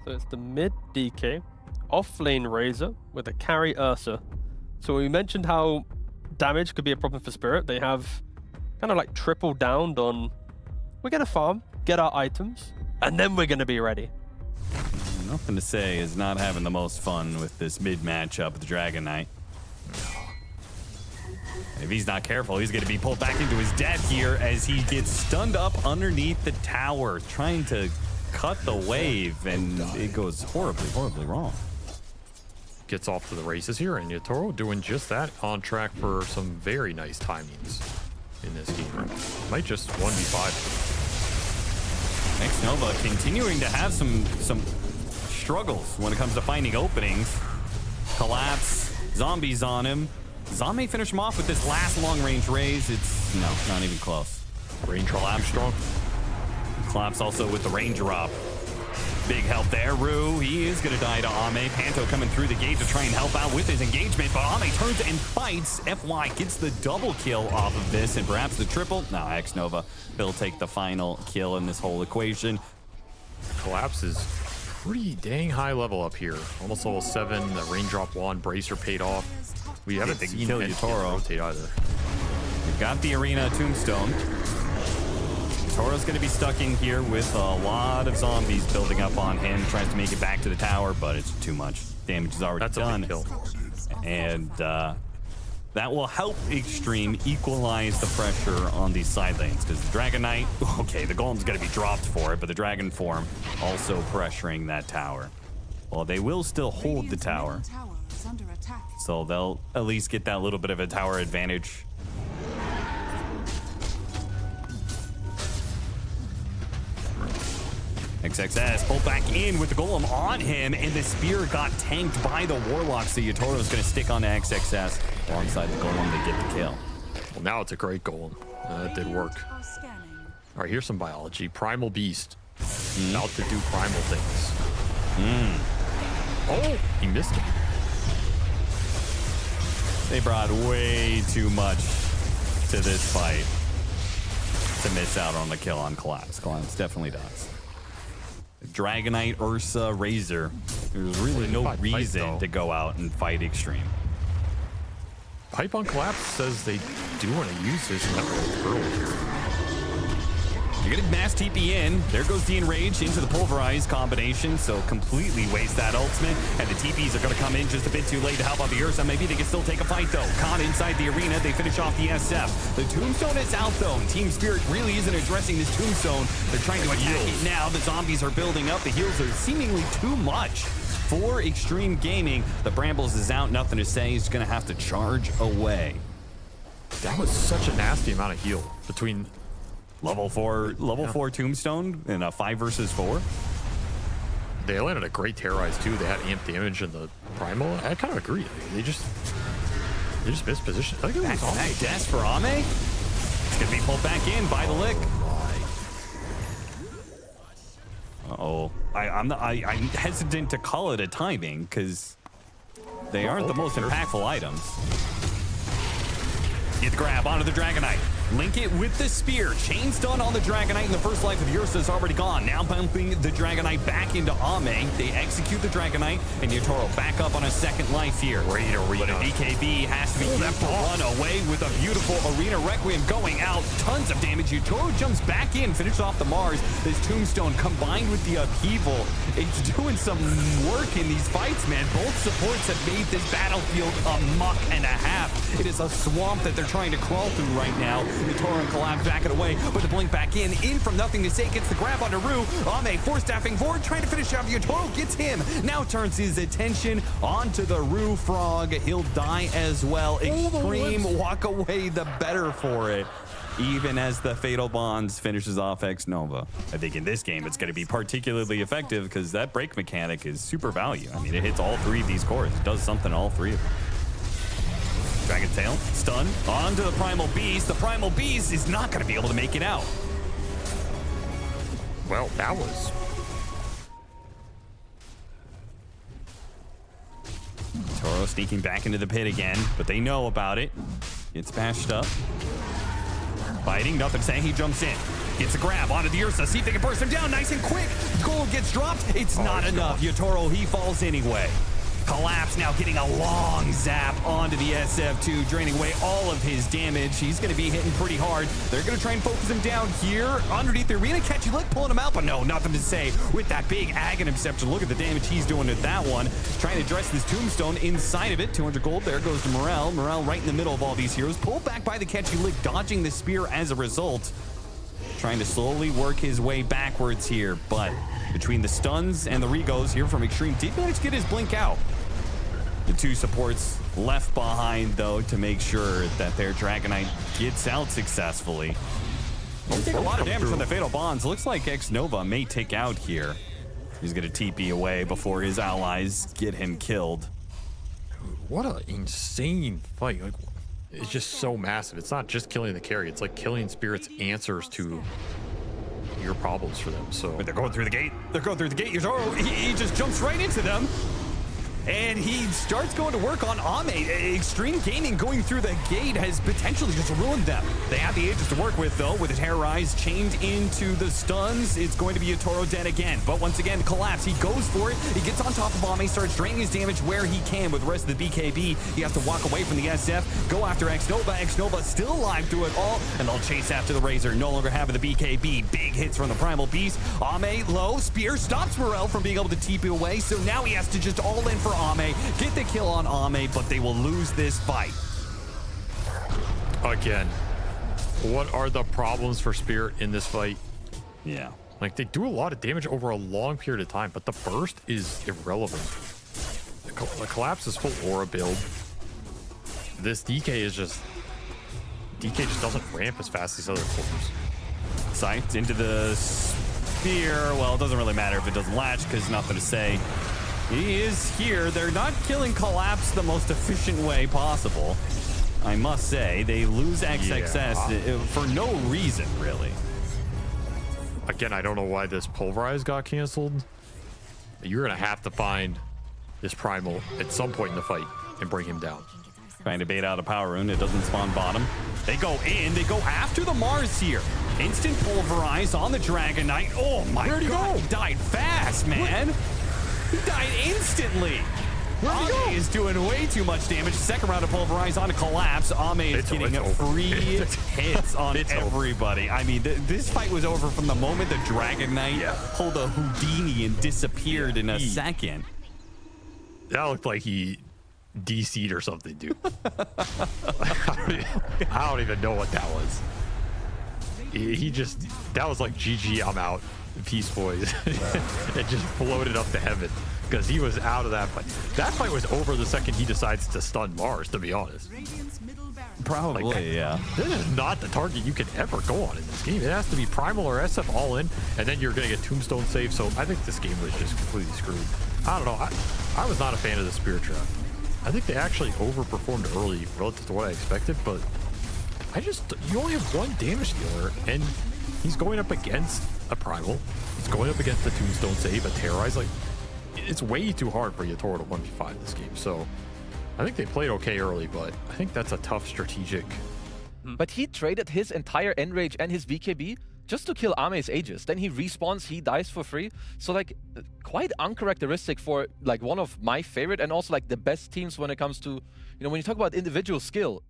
So it's the mid DK, off lane Razor with a carry Ursa. So we mentioned how damage could be a problem for Spirit. They have kind of like tripled down on, we're going to farm, get our items, and then we're going to be ready. Nothing to say is not having the most fun with this mid matchup with the Dragon Knight. And if he's not careful, he's going to be pulled back into his death here as he gets stunned up underneath the tower, trying to cut the wave, and it goes horribly, horribly wrong. Gets off to the races here, and Yatoro doing just that, on track for some very nice timings in this game. Might just 1v5. Nova continuing to have some struggles when it comes to finding openings. Collapse, zombies on him. Zom may finish him off with this last long-range raise. It's, no, not even close. Range Collapse strong. Collapse also with the range drop. Big help there. Rue, he is going to die to Ame. Panto coming through the gate to try and help out with his engagement, but Ame turns and fights. FY gets the double kill off of this, and perhaps the triple. No, Xnova will take the final kill in this whole equation. Collapse is pretty dang high level up here. Almost level 7. The range drop 1. Bracer paid off. We haven't seen kill Yatoro rotate either. We've got the arena Tombstone. Toro's going to be stuck in here with a lot of zombies building up on him. Tries to make it back to the tower, but it's too much. Damage is already done. A big kill. And that will help Xtreme equalize the pressure on these side lanes, because the Dragon Knight, okay, the Golem's going to be dropped for it, but the Dragon form also pressuring that tower. Well, they will still hold the tower, so they'll at least get that little bit of a tower advantage. XXS pulled back in with the Golem on him, and the spear got tanked by the Warlock, so Yatoro's going to stick on to XXS alongside the Golem to get the kill. Well, now it's a great Golem. That did work. All right, here's some biology. Primal Beast. About to do primal things. Oh, he missed him. They brought way too much to this fight to miss out on the kill on Collapse. Collapse definitely does. Dragonite, Ursa, Razor. There's really no reason to go out and fight Xtreme. Pipe on Collapse says they do want to use his network early. You're getting mass TP in. There goes the Enrage into the Pulverize combination, so completely waste that ultimate. And the TPs are going to come in just a bit too late to help out the Ursa. Maybe they can still take a fight, though. Caught inside the arena. They finish off the SF. The Tombstone is out, though. Team Spirit really isn't addressing this Tombstone. They're trying to attack it now. The zombies are building up. The heals are seemingly too much for Xtreme Gaming. The Brambles is out. Nothing to say. He's going to have to charge away. That was such a nasty amount of heal between... Level 4 Tombstone in a 5 versus 4. They landed a great Terrorize too. They had amp damage in the primal. I kind of agree. They just missed position. I think it was back death for Ame. It's gonna be pulled back in by the lick. Uh-oh. I'm hesitant to call it a timing because they aren't the most impactful items. Get the grab onto the Dragonite. Link it with the spear. Chain stun on the Dragonite, and the first life of the Ursa is already gone. Now bumping the Dragonite back into Ame. They execute the Dragonite, and Yatoro back up on a second life here. Great arena. But a BKB has to be used to run away with a beautiful arena Requiem going out. Tons of damage. Yatoro jumps back in, finishes off the Mars. This Tombstone combined with the upheaval, it's doing some work in these fights, man. Both supports have made this battlefield a muck and a half. It is a swamp that they're trying to crawl through right now. Yatoro and Collapse back it away, but the blink back in from nothing to say, gets the grab onto Rue. Ame force staffing forward, trying to finish off. Yatoro gets him. Now turns his attention onto the Rue Frog. He'll die as well. Xtreme walk away the better for it, even as the Fatal Bonds finishes off Xnova. I think in this game it's going to be particularly effective because that break mechanic is super value. I mean, it hits all 3 of these cores. It does something all 3 of them. Dragon Tail, stun, onto the Primal Beast. The Primal Beast is not going to be able to make it out. Well, that was... Toro sneaking back into the pit again, but they know about it. Gets bashed up. Fighting, nothing saying, he jumps in. Gets a grab onto the Ursa. See if they can burst him down nice and quick. Gold gets dropped. It's not enough. Yotaro, he falls anyway. Collapse now getting a long zap onto the SF2, draining away all of his damage. He's going to be hitting pretty hard. They're going to try and focus him down here underneath the arena. Catchy Lick pulling him out, but no, nothing to say with that big Aghanim Scepter. Look at the damage he's doing with that one. Trying to address this Tombstone inside of it. 200 gold. There goes to Morel. Morel right in the middle of all these heroes. Pulled back by the Catchy Lick, dodging the spear as a result. Trying to slowly work his way backwards here, but between the stuns and the regos here from Xtreme, did manage to get his blink out. The two supports left behind, though, to make sure that their Dragonite gets out successfully. They take a lot of damage from the Fatal Bonds. Looks like X-Nova may take out here. He's going to TP away before his allies get him killed. Dude, what an insane fight. Like, it's just so massive. It's not just killing the carry. It's like killing Spirit's answers to your problems for them. So But they're going through the gate. They're going through the gate. Yotaro, he just jumps right into them. And he starts going to work on Ame. Xtreme Gaming going through the gate has potentially just ruined them. They have the Aegis to work with, though, with the Terrorize chained into the stuns. It's going to be Yotaro dead again. But once again, Collapse. He goes for it. He gets on top of Ame, starts draining his damage where he can with the rest of the BKB. He has to walk away from the SF, go after X-Nova. X-Nova still alive through it all, and they'll chase after the Razor. No longer having the BKB. Big hits from the Primal Beast. Ame low. Spear stops Morel from being able to TP away, so now he has to just all in for Ame, get the kill on Ame, but they will lose this fight. again, what are the problems for Spirit in this fight? Yeah. Like, they do a lot of damage over a long period of time, but the burst is irrelevant. The Collapse is full aura build. This DK is just... DK just doesn't ramp as fast as other cores. Sight into the spear. Well, it doesn't really matter if it doesn't latch because nothing to say. He is here. They're not killing Collapse the most efficient way possible. I must say, they lose XXS for no reason, really. Again, I don't know why this Pulverize got canceled. You're going to have to find this Primal at some point in the fight and bring him down. Trying to bait out a Power Rune. It doesn't spawn bottom. They go in. They go after the Mars here. Instant Pulverize on the Dragonite. Oh, my God. Where'd he go? He died fast, man. He died instantly. Ame is doing way too much damage. Second round of Pulverize on a Collapse. Ame is getting free hits on everybody. I mean, this fight was over from the moment the Dragonite pulled a Houdini and disappeared in a second. That looked like he DC'd or something, dude. I don't even know what that was. He just, that was like GG, I'm out. Peace, boys. It just floated up to heaven because he was out of that fight. That fight was over the second he decides to stun Mars, to be honest. Probably, like, yeah. This is not the target you can ever go on in this game. It has to be Primal or SF all in, and then you're going to get Tombstone save. So I think this game was just completely screwed. I don't know. I was not a fan of the Spirit Trap. I think they actually overperformed early relative to what I expected, but you only have one damage dealer, and he's going up against a Primal. He's going up against the Tombstone save, a Terrorize. Like, it's way too hard for Yotaro to 1v5 this game. So I think they played okay early, but I think that's a tough strategic. But he traded his entire Enrage and his BKB just to kill Ame's Aegis. Then he respawns, he dies for free. So like, quite uncharacteristic for like one of my favorite and also like the best teams when it comes to, you know, when you talk about individual skill.